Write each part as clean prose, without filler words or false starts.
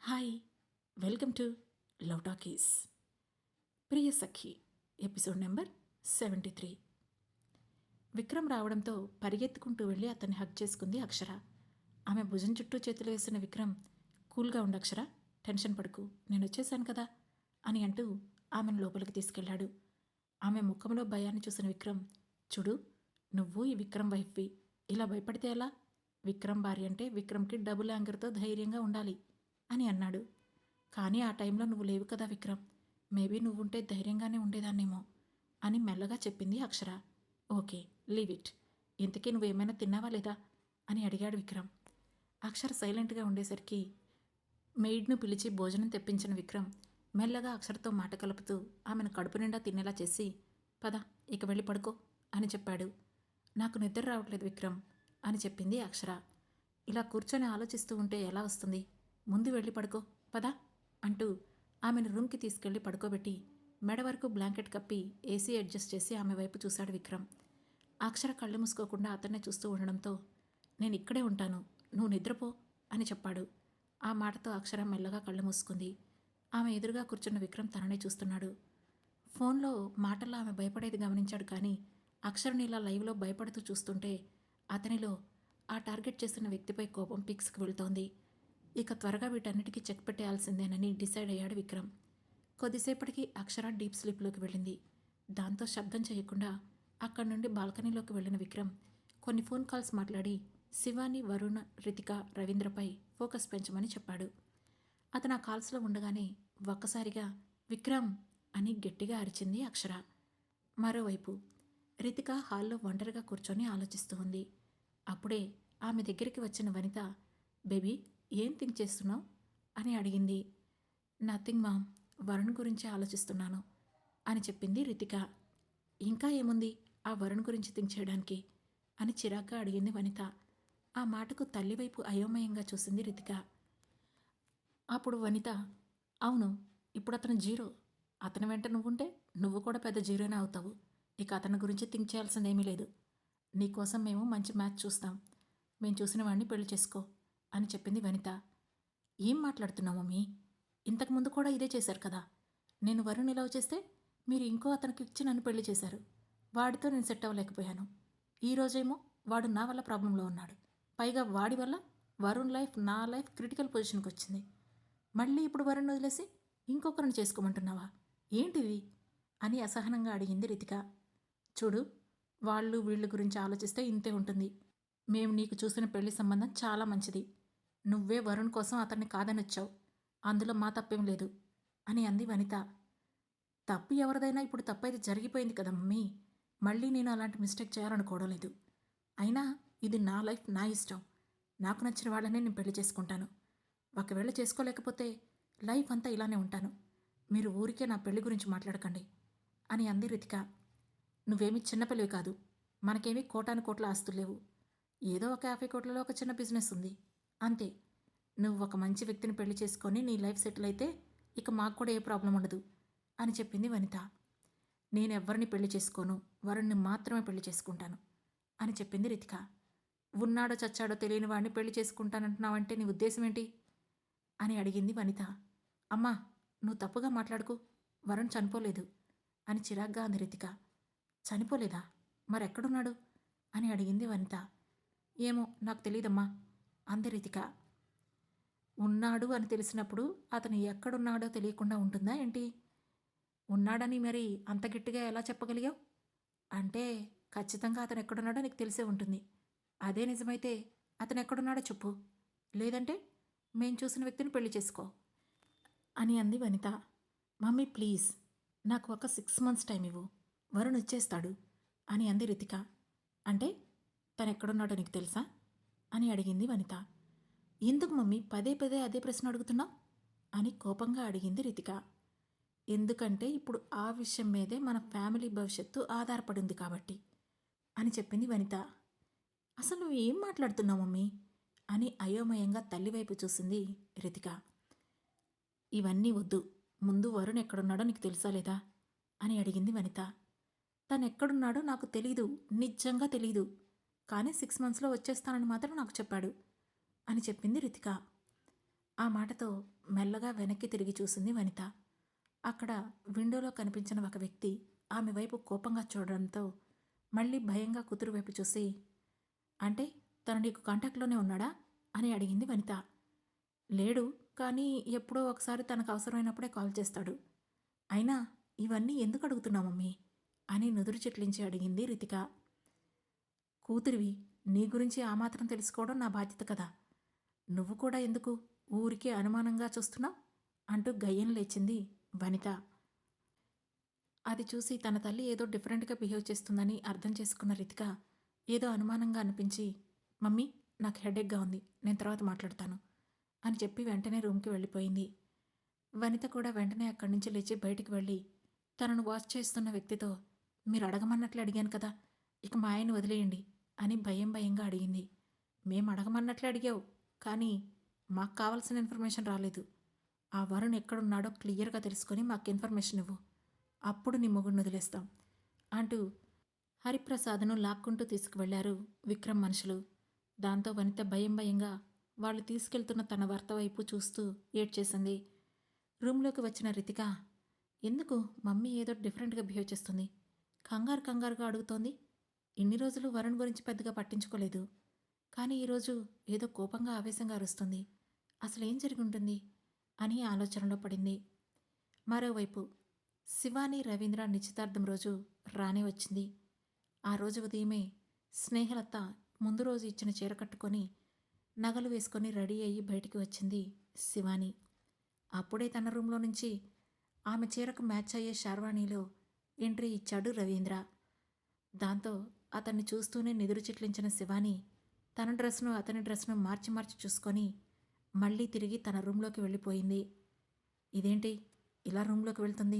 Hi, welcome to love talkies. Priya Sakhi episode number 73. Vikram రావడంతో పరిగెత్తుకుంటూ వెళ్ళి అతన్ని హగ్ చేసుకుంది అక్షర. ఆమె భుజం చుట్టూ చేతులు వేసిన విక్రమ్, కూల్గా ఉండు అక్షర, టెన్షన్ పడుకు, నేను వచ్చేసాను కదా అని అంటూ ఆమెను లోపలికి తీసుకెళ్లాడు. ఆమె ముఖంలో భయాన్ని చూసిన విక్రమ్, చూడు, నువ్వు ఈ విక్రమ్ వైఫ్వి, ఇలా భయపడితే ఎలా? విక్రమ్ భార్య అంటే విక్రమ్కి డబుల్ యాంగర్తో ధైర్యంగా ఉండాలి అని అన్నాడు. కానీ ఆ టైంలో నువ్వు లేవు కదా విక్రమ్, మేబీ నువ్వుంటే ధైర్యంగానే ఉండేదాన్నేమో అని మెల్లగా చెప్పింది అక్షర. Okay, leave it. ఇంతకీ నువ్వేమైనా తిన్నావా లేదా అని అడిగాడు విక్రమ్. అక్షర సైలెంట్గా ఉండేసరికి మెయిడ్ను పిలిచి భోజనం తెప్పించిన విక్రమ్ మెల్లగా అక్షరతో మాట కలుపుతూ ఆమెను కడుపు నిండా తినేలా చేసి, పద ఇక వెళ్ళి పడుకో అని చెప్పాడు. నాకు నిద్ర రావట్లేదు విక్రమ్ అని చెప్పింది అక్షర. ఇలా కూర్చొని ఆలోచిస్తూ ఉంటే ఎలా వస్తుంది? ముందు వెళ్ళి పడుకో, పదా అంటూ ఆమెను రూమ్కి తీసుకెళ్లి పడుకోబెట్టి మెడ వరకు బ్లాంకెట్ కప్పి ఏసీ అడ్జస్ట్ చేసి ఆమె వైపు చూశాడు విక్రమ్. అక్షర కళ్ళు మూసుకోకుండా అతన్నే చూస్తూ ఉండడంతో, నేను ఇక్కడే ఉంటాను, నువ్వు నిద్రపో అని చెప్పాడు. ఆ మాటతో అక్షర మెల్లగా కళ్ళు మూసుకుంది. ఆమె ఎదురుగా కూర్చున్న విక్రమ్ తననే చూస్తున్నాడు. ఫోన్లో మాటల్లో ఆమె భయపడేది గమనించాడు. కానీ అక్షరని ఇలా లైవ్లో భయపడుతూ చూస్తుంటే అతనిలో ఆ టార్గెట్ చేస్తున్న వ్యక్తిపై కోపం పిక్స్కి వెళుతోంది. ఇక త్వరగా వీటన్నిటికీ చెక్ పెట్టేయాల్సిందేనని డిసైడ్ అయ్యాడు విక్రమ్. కొద్దిసేపటికి అక్షర డీప్ స్లీప్లోకి వెళ్ళింది. దాంతో శబ్దం చేయకుండా అక్కడి నుండి బాల్కనీలోకి వెళ్ళిన విక్రమ్ కొన్ని ఫోన్ కాల్స్ మాట్లాడి శివాని, వరుణ్, రితిక, రవీంద్రపై ఫోకస్ పెంచమని చెప్పాడు. అతను ఆ కాల్స్లో ఉండగానే ఒక్కసారిగా విక్రమ్ అని గట్టిగా అరిచింది అక్షర. మరోవైపు రితిక హాల్లో ఒంటరిగా కూర్చొని ఆలోచిస్తూ ఉంది. అప్పుడే ఆమె దగ్గరికి వచ్చిన వనిత, బేబీ, ఏం థింక్ చేస్తున్నావు అని అడిగింది. నథింగ్ మామ్, వరుణ్ గురించి ఆలోచిస్తున్నాను అని చెప్పింది రితిక. ఇంకా ఏముంది ఆ వరుణ్ గురించి థింక్ చేయడానికి అని చిరాగ్గా అడిగింది వనిత. ఆ మాటకు తల్లివైపు అయోమయంగా చూసింది రితిక. అప్పుడు వనిత, అవును, ఇప్పుడు అతను జీరో, అతని వెంట నువ్వుంటే నువ్వు కూడా పెద్ద జీరోనే అవుతావు. ఇక అతని గురించి థింక్ చేయాల్సిందేమీ లేదు. నీకోసం మేము మంచి మ్యాచ్ చూస్తాం, మేము చూసిన వాడిని పెళ్లి చేసుకో అని చెప్పింది వనిత. ఏం మాట్లాడుతున్నావు మమ్మీ? ఇంతకుముందు కూడా ఇదే చేశారు కదా. నేను వరుణ్ లవ్ చేస్తే మీరు ఇంకో అతనికి ఇచ్చి నన్ను పెళ్లి చేశారు. వాడితో నేను సెట్ అవ్వలేకపోయాను. ఈరోజేమో వాడు నా వల్ల ప్రాబ్లంలో ఉన్నాడు. పైగా వాడి వల్ల వరుణ్ లైఫ్, నా లైఫ్ క్రిటికల్ పొజిషన్కి వచ్చింది. మళ్ళీ ఇప్పుడు వరుణ్ వదిలేసి ఇంకొకరిని చేసుకోమంటున్నావా? ఏంటిది అని అసహనంగా అడిగింది రితిక. చూడు, వాళ్ళు వీళ్ళ గురించి ఆలోచిస్తే ఇంతే ఉంటుంది. మేము నీకు చూసిన పెళ్లి సంబంధం చాలా మంచిది. నువ్వే వరుణ్ కోసం అతన్ని కాదనొచ్చావు, అందులో మా తప్పేం లేదు అని అంది వనిత. తప్పు ఎవరిదైనా ఇప్పుడు తప్పైతే జరిగిపోయింది కదా మమ్మీ, మళ్ళీ నేను అలాంటి మిస్టేక్ చేయాలనుకోవడం లేదు. అయినా ఇది నా లైఫ్, నా ఇష్టం. నాకు నచ్చిన వాళ్ళనే నేను పెళ్లి చేసుకుంటాను. ఒకవేళ చేసుకోలేకపోతే లైఫ్ అంతా ఇలానే ఉంటాను. మీరు ఊరికే నా పెళ్లి గురించి మాట్లాడకండి అని అంది రితిక. నువ్వేమీ చిన్నపిల్లవి కాదు, మనకేమీ కోటాను కోట్ల ఆస్తులు లేవు. ఏదో ఒక 50 కోట్లలో ఒక చిన్న బిజినెస్ ఉంది, అంతే. నువ్వు ఒక మంచి వ్యక్తిని పెళ్లి చేసుకొని నీ లైఫ్ సెటిల్ అయితే ఇక మాకు కూడా ఏ ప్రాబ్లం ఉండదు అని చెప్పింది వనిత. నేనెవ్వరిని పెళ్లి చేసుకోను, వరుణ్ణి మాత్రమే పెళ్లి చేసుకుంటాను అని చెప్పింది రితిక. ఉన్నాడో చచ్చాడో తెలియని వాడిని పెళ్లి చేసుకుంటానంటున్నావంటే నీ ఉద్దేశం ఏంటి అని అడిగింది వనిత. అమ్మా, నువ్వు తప్పుగా మాట్లాడుకు, వరుణ్ చనిపోలేదు అని చిరాగ్గా అంది రితిక. చనిపోలేదా? మరెక్కడున్నాడు అని అడిగింది వనిత. ఏమో నాకు తెలీదమ్మా అంది రితిక. ఉన్నాడు అని తెలిసినప్పుడు అతను ఎక్కడున్నాడో తెలియకుండా ఉంటుందా ఏంటి? ఉన్నాడని మరి అంత గట్టిగా ఎలా చెప్పగలిగావు? అంటే ఖచ్చితంగా అతను ఎక్కడున్నాడో నీకు తెలిసే ఉంటుంది. అదే నిజమైతే అతను ఎక్కడున్నాడో చెప్పు, లేదంటే మేం చూసిన వ్యక్తిని పెళ్లి చేసుకో అని అంది వనిత. మమ్మీ ప్లీజ్, నాకు ఒక 6 months టైం ఇవ్వు, వరుణ్ వచ్చేస్తాడు అని అంది రితిక. అంటే తను ఎక్కడున్నాడో నీకు తెలుసా అని అడిగింది వనిత. ఎందుకు మమ్మీ పదే పదే అదే ప్రశ్న అడుగుతున్నావు అని కోపంగా అడిగింది రితిక. ఎందుకంటే ఇప్పుడు ఆ విషయం మీదే మన ఫ్యామిలీ భవిష్యత్తు ఆధారపడింది కాబట్టి అని చెప్పింది వనిత. అసలు నువ్వు ఏం మాట్లాడుతున్నావు మమ్మీ అని అయోమయంగా తల్లివైపు చూసింది రితిక. ఇవన్నీ వద్దు, ముందు వరుణ్ ఎక్కడున్నాడో నీకు తెలుసా లేదా అని అడిగింది వనిత. తను ఎక్కడున్నాడో నాకు తెలీదు, నిజంగా తెలీదు. కానీ 6 monthsలో వచ్చేస్తానని మాత్రం నాకు చెప్పాడు అని చెప్పింది రితిక. ఆ మాటతో మెల్లగా వెనక్కి తిరిగి చూసింది వనిత. అక్కడ విండోలో కనిపించిన ఒక వ్యక్తి ఆమె వైపు కోపంగా చూడడంతో మళ్ళీ భయంగా కూతురు వైపు చూసి, అంటే తను నీకు కాంటాక్ట్లోనే ఉన్నాడా అని అడిగింది వనిత. లేడు, కానీ ఎప్పుడో ఒకసారి తనకు అవసరమైనప్పుడే కాల్ చేస్తాడు. అయినా ఇవన్నీ ఎందుకు అడుగుతున్నావు మమ్మీ అని నుదురు చిట్లించి అడిగింది రితిక. కూతురివి, నీ గురించి ఆ మాత్రం తెలుసుకోవడం నా బాధ్యత కదా. నువ్వు కూడా ఎందుకు ఊరికే అనుమానంగా చూస్తున్నావు అంటూ గయ్యం లేచింది వనిత. అది చూసి తన తల్లి ఏదో డిఫరెంట్గా బిహేవ్ చేస్తుందని అర్థం చేసుకున్న రితిక ఏదో అనుమానంగా అనిపించి, మమ్మీ నాకు హెడేక్గా ఉంది, నేను తర్వాత మాట్లాడతాను అని చెప్పి వెంటనే రూమ్కి వెళ్ళిపోయింది. వనిత కూడా వెంటనే అక్కడి నుంచి లేచి బయటికి వెళ్ళి తనను వాచ్ చేస్తున్న వ్యక్తితో, మీరు అడగమన్నట్లు అడిగాను కదా, ఇక మా ఆయన్ని వదిలేయండి అని భయంగా అడిగింది. మేం అడగమన్నట్లు అడిగావు, కానీ మాకు కావాల్సిన ఇన్ఫర్మేషన్ రాలేదు. ఆ వరుణ్ ఎక్కడున్నాడో క్లియర్గా తెలుసుకొని మాకు ఇన్ఫర్మేషన్ ఇవ్వు, అప్పుడు నీ మొగుడిని వదిలేస్తాం అంటూ హరిప్రసాద్ను లాక్కుంటూ తీసుకువెళ్లారు విక్రమ్ మనుషులు. దాంతో వనిత భయంగా వాళ్ళు తీసుకెళ్తున్న తన భర్త వైపు చూస్తూ ఏడ్చేసింది. రూమ్లోకి వచ్చిన రితిక, ఎందుకు మమ్మీ ఏదో డిఫరెంట్గా బిహేవ్ చేస్తుంది, కంగారుగా అడుగుతోంది. ఇన్ని రోజులు వరుణ్ గురించి పెద్దగా పట్టించుకోలేదు, కానీ ఈరోజు ఏదో కోపంగా ఆవేశంగా అరుస్తుంది. అసలేం జరిగి ఉంటుంది అని ఆలోచనలో పడింది. మరోవైపు శివాని రవీంద్ర నిశ్చితార్థం రోజు రానే వచ్చింది. ఆ రోజు ఉదయమే స్నేహలత ముందు రోజు ఇచ్చిన చీర కట్టుకొని నగలు వేసుకొని రెడీ అయ్యి బయటికి వచ్చింది శివాని. అప్పుడే తన రూమ్లో నుంచి ఆమె చీరకు మ్యాచ్ అయ్యే షార్వాణిలో ఎంట్రీ ఇచ్చాడు రవీంద్ర. దాంతో అతన్ని చూస్తూనే నిదురు చిట్లించిన శివాని తన డ్రెస్ను అతని డ్రెస్ను మార్చి చూసుకొని మళ్ళీ తిరిగి తన రూమ్లోకి వెళ్ళిపోయింది. ఇదేంటి ఇలా రూమ్లోకి వెళ్తుంది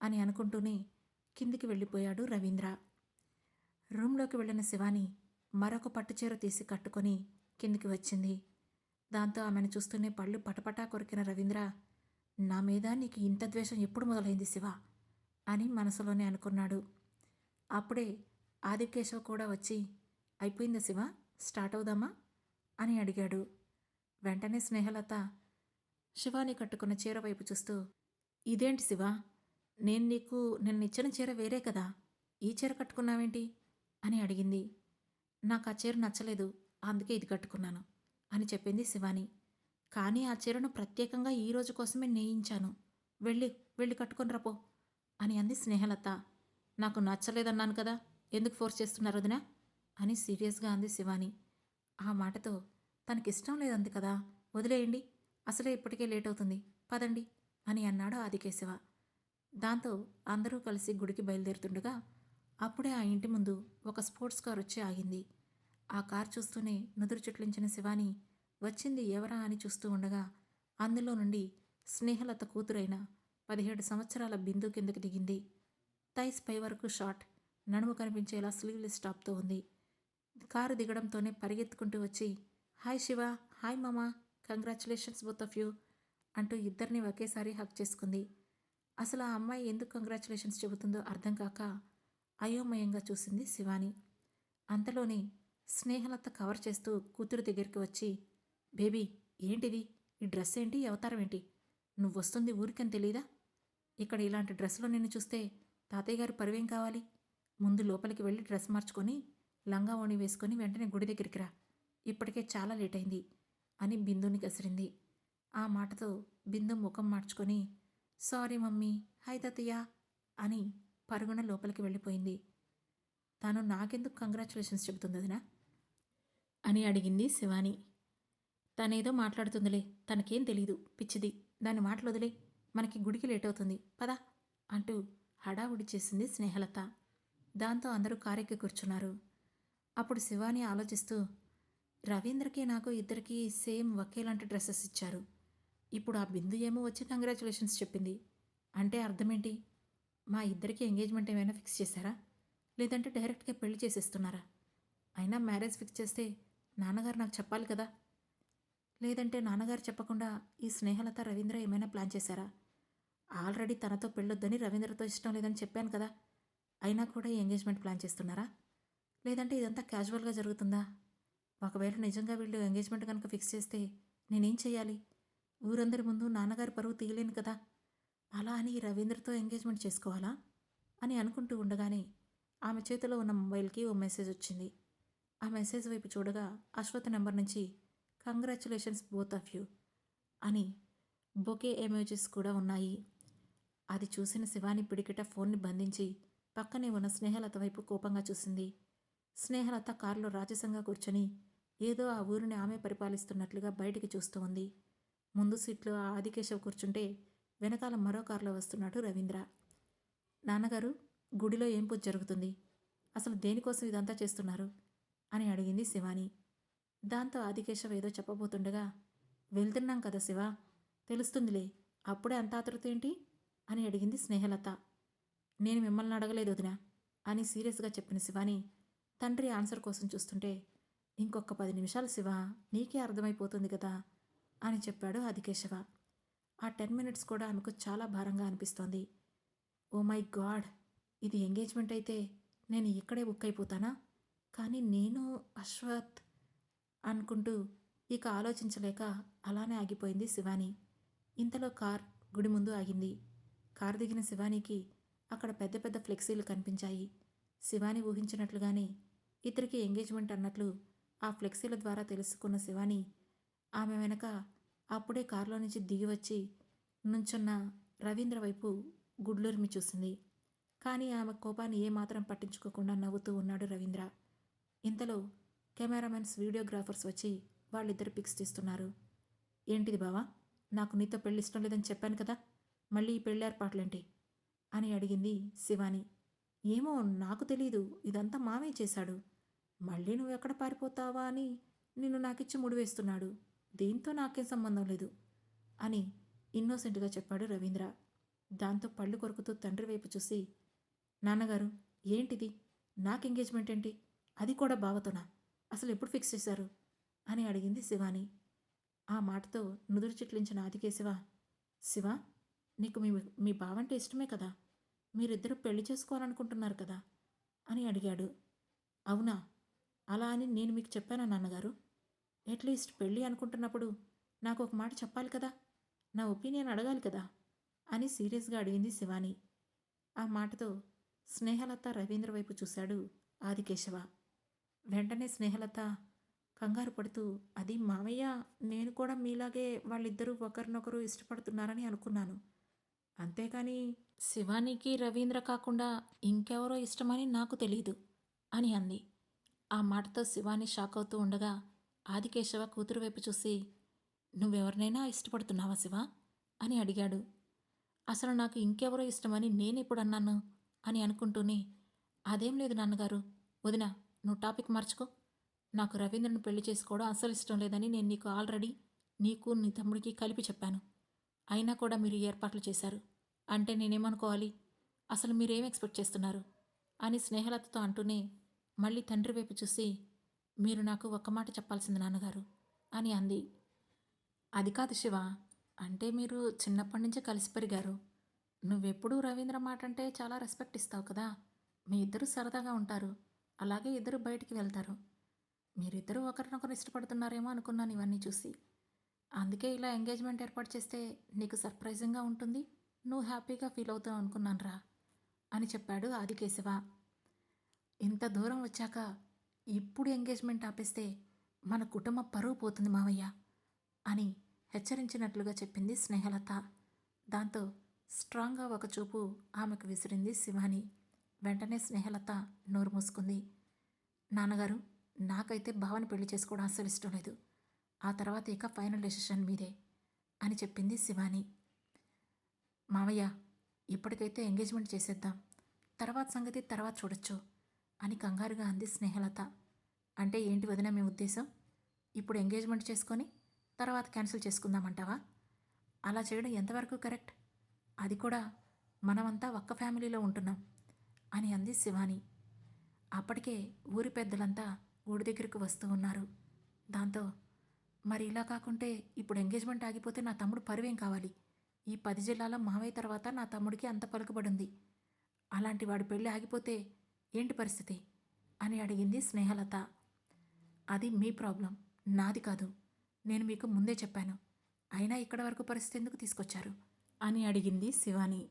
అని అనుకుంటూనే కిందికి వెళ్ళిపోయాడు రవీంద్ర. రూమ్లోకి వెళ్ళిన శివాని మరొక పట్టుచీర తీసి కట్టుకొని కిందికి వచ్చింది. దాంతో ఆమెను చూస్తూనే పళ్ళు పటపటా కొరికిన రవీంద్ర, నా మీద నీకు ఇంత ద్వేషం ఎప్పుడు మొదలైంది శివ అని మనసులోనే అనుకున్నాడు. అప్పుడే ఆదికేశవ్ కూడా వచ్చి, అయిపోయిందా శివ, స్టార్ట్ అవుదామా అని అడిగాడు. వెంటనే స్నేహలత శివాని కట్టుకున్న చీర వైపు చూస్తూ, ఇదేంటి శివ, నేను నీకు నిన్నిచ్చిన చీర వేరే కదా, ఈ చీర కట్టుకున్నావేంటి అని అడిగింది. నాకు ఆ చీర నచ్చలేదు, అందుకే ఇది కట్టుకున్నాను అని చెప్పింది శివాని. కానీ ఆ చీరను ప్రత్యేకంగా ఈ రోజు కోసమే నేయించాను, వెళ్ళి కట్టుకొని రాపో అని అంది స్నేహలత. నాకు నచ్చలేదన్నాను కదా, ఎందుకు ఫోర్స్ చేస్తున్నారు వదినా అని సీరియస్గా అంది శివాని. ఆ మాటతో తనకిష్టం లేదంది కదా, వదిలేయండి, అసలే ఇప్పటికే లేట్ అవుతుంది, పదండి అని అన్నాడు ఆదికేశవ. దాంతో అందరూ కలిసి గుడికి బయలుదేరుతుండగా అప్పుడే ఆ ఇంటి ముందు ఒక స్పోర్ట్స్ కార్ వచ్చి ఆగింది. ఆ కార్ చూస్తూనే నుదురు చుట్లించిన శివాని వచ్చింది ఎవరా అని చూస్తూ ఉండగా అందులో నుండి స్నేహలత కూతురైన 17 సంవత్సరాల బిందు కిందకి దిగింది. థైస్ పై వరకు షార్ట్, నడుము కనిపించేలా స్లీవ్లెస్ టాప్తో ఉంది. కారు దిగడంతోనే పరిగెత్తుకుంటూ వచ్చి, హాయ్ శివ, హాయ్ మామా, కంగ్రాచులేషన్స్ బోత్ ఆఫ్ యూ అంటూ ఇద్దరిని ఒకేసారి హక్ చేసుకుంది. అసలు ఆ అమ్మాయి ఎందుకు కంగ్రాచులేషన్స్ చెబుతుందో అర్థం కాక అయోమయంగా చూసింది శివాని. అంతలోనే స్నేహలత కవర్ చేస్తూ కూతురు దగ్గరికి వచ్చి, బేబీ ఏంటిది, ఈ డ్రెస్ ఏంటి, అవతారం ఏంటి, నువ్వు వస్తుంది ఊరికని తెలీదా? ఇక్కడ ఇలాంటి డ్రెస్లో నిన్ను చూస్తే తాతయ్య గారు పరువేం కావాలి? ముందు లోపలికి వెళ్ళి డ్రెస్ మార్చుకొని లంగా ఓణి వేసుకొని వెంటనే గుడి దగ్గరికి రా, ఇప్పటికే చాలా లేట్ అయింది అని బిందుని కసిరింది. ఆ మాటతో బిందు ముఖం మార్చుకొని, సారీ మమ్మీ, హాయ్ తాతయ్య అని పరుగున లోపలికి వెళ్ళిపోయింది. తాను నాకెందుకు కంగ్రాచులేషన్స్ చెబుతుంది వదినా అని అడిగింది శివాని. తనేదో మాట్లాడుతుందిలే, తనకేం తెలీదు, పిచ్చిది, దాని మాటలు వదిలే, మనకి గుడికి లేట్ అవుతుంది, పదా అంటూ హడావుడి చేసింది స్నేహలత. దాంతో అందరూ కారెక్కి కూర్చున్నారు. అప్పుడు శివాని ఆలోచిస్తూ, రవీంద్రకి నాకు ఇద్దరికీ సేమ్ ఒకేలాంటి డ్రెస్సెస్ ఇచ్చారు, ఇప్పుడు ఆ బిందు ఏమో వచ్చి కంగ్రాచులేషన్స్ చెప్పింది, అంటే అర్థమేంటి? మా ఇద్దరికి ఎంగేజ్మెంట్ ఏమైనా ఫిక్స్ చేశారా, లేదంటే డైరెక్ట్గా పెళ్లి చేసేస్తున్నారా? అయినా మ్యారేజ్ ఫిక్స్ చేస్తే నాన్నగారు నాకు చెప్పాలి కదా, లేదంటే నాన్నగారు చెప్పకుండా ఈ స్నేహలత రవీంద్ర ఏమైనా ప్లాన్ చేశారా? ఆల్రెడీ తనతో పెళ్ళొద్దని రవీంద్రతో ఇష్టం లేదని చెప్పాను కదా, అయినా కూడా ఈ ఎంగేజ్మెంట్ ప్లాన్ చేస్తున్నారా? లేదంటే ఇదంతా క్యాజువల్గా జరుగుతుందా? ఒకవేళ నిజంగా వీళ్ళు ఎంగేజ్మెంట్ కనుక ఫిక్స్ చేస్తే నేనేం చెయ్యాలి? ఊరందరి ముందు నాన్నగారి పరువు తీయలేను కదా, అలా అని రవీంద్రతో ఎంగేజ్మెంట్ చేసుకోవాలా అని అనుకుంటూ ఉండగానే ఆమె చేతిలో ఉన్న మొబైల్కి ఓ మెసేజ్ వచ్చింది. ఆ మెసేజ్ వైపు చూడగా అశ్వత్ నెంబర్ నుంచి కంగ్రాచులేషన్స్ బోత్ ఆఫ్ యూ అని బొకే ఎమోజెస్ కూడా ఉన్నాయి. అది చూసిన శివాని పిడికిట ఫోన్ని బంధించి పక్కనే ఉన్న స్నేహలత వైపు కోపంగా చూసింది. స్నేహలత కారులో రాజసంగా కూర్చొని ఏదో ఆ ఊరిని ఆమె పరిపాలిస్తున్నట్లుగా బయటికి చూస్తూ ఉంది. ముందు సీట్లో ఆ ఆదికేశవ్ కూర్చుంటే వెనకాల మరో కారులో వస్తున్నాడు రవీంద్ర. నాన్నగారు, గుడిలో ఏం పూజ జరుగుతుంది? అసలు దేనికోసం ఇదంతా చేస్తున్నారు అని అడిగింది శివాని. దాంతో ఆదికేశవ్ ఏదో చెప్పబోతుండగా, వెళ్తున్నాం కదా శివ, తెలుస్తుందిలే, అప్పుడే అంత ఆతృత ఏంటి అని అడిగింది స్నేహలత. నేను మిమ్మల్ని అడగలేదు వదినా అని సీరియస్గా చెప్పిన శివాని తండ్రి ఆన్సర్ కోసం చూస్తుంటే, ఇంకొక 10 నిమిషాలు శివ, నీకే అర్థమైపోతుంది కదా అని చెప్పాడు ఆదికేశవ. ఆ 10 మినిట్స్ కూడా ఆమెకు చాలా భారంగా అనిపిస్తోంది. ఓ మై గాడ్, ఇది ఎంగేజ్మెంట్ అయితే నేను ఇక్కడే బుక్ అయిపోతానా? కానీ నేను అశ్వత్ అనుకుంటూ ఇక ఆలోచించలేక అలానే ఆగిపోయింది శివాని. ఇంతలో కార్ గుడి ముందు ఆగింది. కారు దిగిన శివానికి అక్కడ పెద్ద పెద్ద ఫ్లెక్సీలు కనిపించాయి. శివాని ఊహించినట్లుగానే ఇద్దరికి ఎంగేజ్మెంట్ అన్నట్లు ఆ ఫ్లెక్సీల ద్వారా తెలుసుకున్న శివాని ఆమె వెనక అప్పుడే కారులో నుంచి దిగి వచ్చి నుంచున్న రవీంద్ర వైపు గుడ్లూరిమి చూసింది. కానీ ఆమె కోపాన్ని ఏమాత్రం పట్టించుకోకుండా నవ్వుతూ ఉన్నాడు రవీంద్ర. ఇంతలో కెమెరామెన్స్, వీడియోగ్రాఫర్స్ వచ్చి వాళ్ళిద్దరు పిక్స్ తీస్తున్నారు. ఏంటిది బావా, నాకు నీతో పెళ్ళి ఇష్టం లేదని చెప్పాను కదా, మళ్ళీ ఈ పెళ్ళి ఏర్పాట్లేంటి అని అడిగింది శివాని. ఏమో నాకు తెలీదు, ఇదంతా మామయ్య చేశాడు. మళ్ళీ నువ్వెక్కడ పారిపోతావా అని నిన్ను నాకిచ్చి ముడివేస్తున్నాడు. దీంతో నాకేం సంబంధం లేదు అని ఇన్నోసెంట్గా చెప్పాడు రవీంద్ర. దాంతో పళ్ళు కొరుకుతూ తండ్రి వైపు చూసి, నాన్నగారు ఏంటిది, నాకు ఎంగేజ్మెంట్ ఏంటి, అది కూడా బావతోనా, అసలు ఎప్పుడు ఫిక్స్ చేశారు అని అడిగింది శివాని. ఆ మాటతో నుదురు చిట్లించిన ఆదికేశవ, శివ, నీకు మీ బావంటే ఇష్టమే కదా, మీరిద్దరూ పెళ్లి చేసుకోవాలనుకుంటున్నారు కదా అని అడిగాడు. అవునా, అలా అని నేను మీకు చెప్పానా నాన్నగారు? అట్లీస్ట్ పెళ్ళి అనుకుంటున్నప్పుడు నాకు ఒక మాట చెప్పాలి కదా, నా ఒపీనియన్ అడగాలి కదా అని సీరియస్గా అడిగింది శివాని. ఆ మాటతో స్నేహలత రవీంద్ర వైపు చూశాడు ఆదికేశవ. వెంటనే స్నేహలత కంగారు పడుతూ, అది మామయ్య, నేను కూడా మీలాగే వాళ్ళిద్దరూ ఒకరినొకరు ఇష్టపడుతున్నారని అనుకున్నాను, అంతేకాని శివానికి రవీంద్ర కాకుండా ఇంకెవరో ఇష్టమని నాకు తెలీదు అని అంది. ఆ మాటతో శివాని షాక్ అవుతూ ఉండగా ఆదికేశవ కూతురు వైపు చూసి, నువ్వెవరినైనా ఇష్టపడుతున్నావా శివ అని అడిగాడు. అసలు నాకు ఇంకెవరో ఇష్టమని నేనెప్పుడు అన్నాను అని అనుకుంటూనే, అదేం లేదు నాన్నగారు, వదిన, నువ్వు టాపిక్ మార్చుకో, నాకు రవీంద్రను పెళ్లి చేసుకోవడం అస్సలు ఇష్టం లేదని నేను నీకు ఆల్రెడీ, నీకు నీ తమ్ముడికి కలిపి చెప్పాను. అయినా కూడా మీరు ఏర్పాట్లు చేశారు అంటే నేనేమనుకోవాలి, అసలు మీరేం ఎక్స్పెక్ట్ చేస్తున్నారు అని స్నేహలతతో అంటూనే మళ్ళీ తండ్రి వైపు చూసి, మీరు నాకు ఒక్క మాట చెప్పాల్సింది నాన్నగారు అని అంది. అది కాదు శివ, అంటే మీరు చిన్నప్పటి నుంచే కలిసి పెరిగారు, నువ్వెప్పుడూ రవీంద్ర మాట అంటే చాలా రెస్పెక్ట్ ఇస్తావు కదా, మీ ఇద్దరు సరదాగా ఉంటారు, అలాగే ఇద్దరు బయటికి వెళ్తారు, మీరిద్దరూ ఒకరినొకరు ఇష్టపడుతున్నారేమో అనుకున్నాను ఇవన్నీ చూసి, అందుకే ఇలా ఎంగేజ్మెంట్ ఏర్పాటు చేస్తే నీకు సర్ప్రైజింగ్గా ఉంటుంది, నువ్వు హ్యాపీగా ఫీల్ అవుతావు అనుకున్నాను రా అని చెప్పాడు ఆదికేశవ. ఇంత దూరం వచ్చాక ఇప్పుడు ఎంగేజ్మెంట్ ఆపేస్తే మన కుటుంబ పరువు పోతుంది మావయ్య అని హెచ్చరించినట్లుగా చెప్పింది స్నేహలత. దాంతో స్ట్రాంగ్గా ఒక చూపు ఆమెకు విసిరింది శివాని. వెంటనే స్నేహలత నోరు మూసుకుంది. నాన్నగారు, నాకైతే భావన పెళ్లి చేసుకోవడం అస్సలు ఇష్టం లేదు, ఆ తర్వాత ఇక ఫైనల్ డెసిషన్ మీదే అని చెప్పింది శివాని. మావయ్య, ఇప్పటికైతే ఎంగేజ్మెంట్ చేసేద్దాం, తర్వాత సంగతి తర్వాత చూడొచ్చు అని కంగారుగా అంది స్నేహలత. అంటే ఏంటి వదిన మీ ఉద్దేశం, ఇప్పుడు ఎంగేజ్మెంట్ చేసుకొని తర్వాత క్యాన్సిల్ చేసుకుందామంటావా? అలా చేయడం ఎంతవరకు కరెక్ట్, అది కూడా మనమంతా ఒక్క ఫ్యామిలీలో ఉంటున్నాం అని అంది శివాని. అప్పటికే ఊరి పెద్దలంతా ఊడి దగ్గరికి వస్తూ ఉన్నారు. దాంతో మరి ఇలా కాకుంటే ఇప్పుడు ఎంగేజ్మెంట్ ఆగిపోతే నా తమ్ముడు పరువేం కావాలి, ఈ 10 జిల్లాలో మావయ్య తర్వాత నా తమ్ముడికి అంత పలుకుబడింది, అలాంటి వాడి పెళ్ళి ఆగిపోతే ఏంటి పరిస్థితి అని అడిగింది స్నేహలత. అది మీ ప్రాబ్లం, నాది కాదు, నేను మీకు ముందే చెప్పాను, అయినా ఇక్కడ వరకు పరిస్థితి ఎందుకు తీసుకొచ్చారు అని అడిగింది శివాని.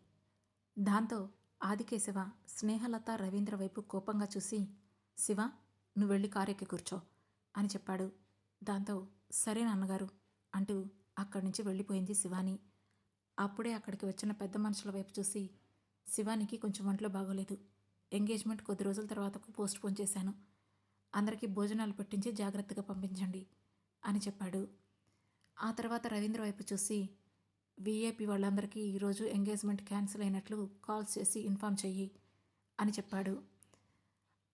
దాంతో ఆదికేశవ స్నేహలత రవీంద్ర వైపు కోపంగా చూసి, శివ, నువ్వు వెళ్ళి కారెక్కి కూర్చో అని చెప్పాడు. దాంతో సరే నాన్నగారు అంటూ అక్కడి నుంచి వెళ్ళిపోయింది శివాని. అప్పుడే అక్కడికి వచ్చిన పెద్ద మనుషుల వైపు చూసి, శివానికి కొంచెం ఒంట్లో బాగోలేదు, ఎంగేజ్మెంట్ కొద్ది రోజుల తర్వాతకు పోస్ట్ పోన్ చేశాను, అందరికీ భోజనాలు పెట్టించి జాగ్రత్తగా పంపించండి అని చెప్పాడు. ఆ తర్వాత రవీంద్ర వైపు చూసి, వీఐపీ వాళ్ళందరికీ ఈరోజు ఎంగేజ్మెంట్ క్యాన్సిల్ అయినట్లు కాల్స్ చేసి ఇన్ఫామ్ చెయ్యి అని చెప్పాడు.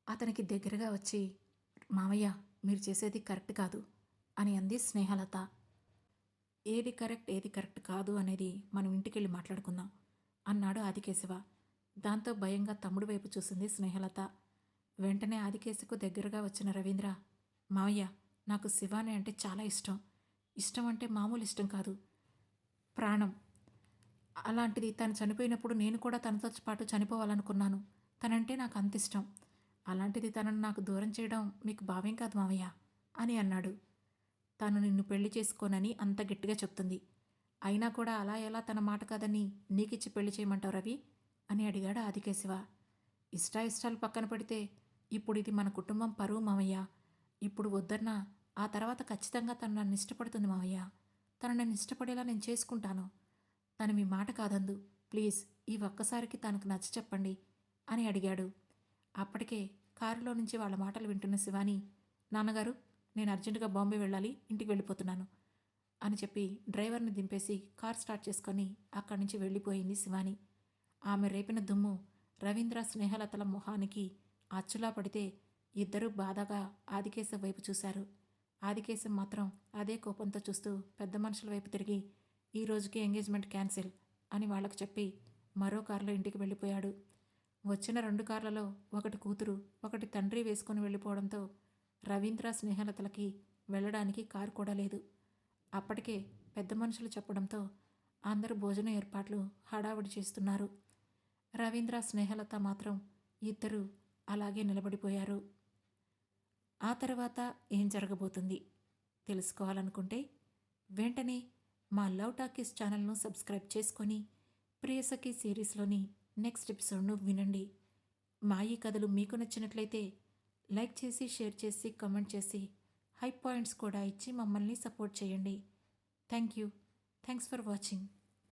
అతనికి దగ్గరగా వచ్చి, మామయ్య, మీరు చేసేది కరెక్ట్ కాదు అని అంది స్నేహలత. ఏది కరెక్ట్ కాదు అనేది మనం ఇంటికెళ్ళి మాట్లాడుకుందాం అన్నాడు ఆదికేశవ. దాంతో భయంగా తమ్ముడు వైపు చూసింది స్నేహలత. వెంటనే ఆదికేశకు దగ్గరగా వచ్చిన రవీంద్ర, మావయ్య, నాకు శివాని అంటే చాలా ఇష్టం. ఇష్టం అంటే మామూలు ఇష్టం కాదు, ప్రాణం. అలాంటిది తను చనిపోయినప్పుడు నేను కూడా తనతో పాటు చనిపోవాలనుకున్నాను. తనంటే నాకు అంత ఇష్టం. అలాంటిది తనను నాకు దూరం చేయడం మీకు భావ్యం కాదు మావయ్య అని అన్నాడు. తను నిన్ను పెళ్లి చేసుకోనని అంత గట్టిగా చెప్తుంది. అయినా కూడా అలా ఎలా తన మాట కాదని నీకిచ్చి పెళ్లి చేయమంటావు రవి అని అడిగాడు ఆదికేశవ. ఇష్టాయిష్టాలు పక్కన పెడితే ఇప్పుడు ఇది మన కుటుంబం పరువు మావయ్య. ఇప్పుడు వద్దన్నా ఆ తర్వాత ఖచ్చితంగా తను నన్ను ఇష్టపడుతుంది మావయ్య. తను నన్ను ఇష్టపడేలా నేను చేసుకుంటాను. తను మీ మాట కాదందు. ప్లీజ్ ఈ ఒక్కసారికి తనకు నచ్చ చెప్పండి అని అడిగాడు. అప్పటికే కారులో నుంచి వాళ్ళ మాటలు వింటున్న శివాని, నాన్నగారు, నేను అర్జెంటుగా బాంబే వెళ్ళాలి, ఇంటికి వెళ్ళిపోతున్నాను అని చెప్పి డ్రైవర్ని దింపేసి కార్ స్టార్ట్ చేసుకొని అక్కడి నుంచి వెళ్ళిపోయింది శివాని. ఆమె రేపిన దుమ్ము రవీంద్ర స్నేహలతల మొహానికి అచ్చులా పడితే ఇద్దరూ బాధగా ఆదికేశం వైపు చూశారు. ఆదికేశం మాత్రం అదే కోపంతో చూస్తూ పెద్ద మనుషుల వైపు తిరిగి, ఈ రోజుకి ఎంగేజ్మెంట్ క్యాన్సిల్ అని వాళ్ళకు చెప్పి మరో కారులో ఇంటికి వెళ్ళిపోయాడు. వచ్చిన 2 కార్లలో ఒకటి కూతురు ఒకటి తండ్రి వేసుకొని వెళ్ళిపోవడంతో రవీంద్ర స్నేహలతలకి వెళ్ళడానికి కారు కూడా లేదు. అప్పటికే పెద్ద మనుషులు చెప్పడంతో అందరూ భోజన ఏర్పాట్లు హడావుడి చేస్తున్నారు. రవీంద్ర స్నేహలత మాత్రం ఇద్దరూ అలాగే నిలబడిపోయారు. ఆ తర్వాత ఏం జరగబోతుంది తెలుసుకోవాలనుకుంటే వెంటనే మా లవ్ టాకీస్ ఛానల్ను సబ్స్క్రైబ్ చేసుకొని ప్రియసఖి సిరీస్లోని నెక్స్ట్ ఎపిసోడ్ను వినండి. మా ఈ కథలు మీకు నచ్చినట్లయితే లైక్ చేసి, షేర్ చేసి, కామెంట్ చేసి, హై పాయింట్స్ కూడా ఇచ్చి మమ్మల్ని సపోర్ట్ చేయండి. Thanks for watching.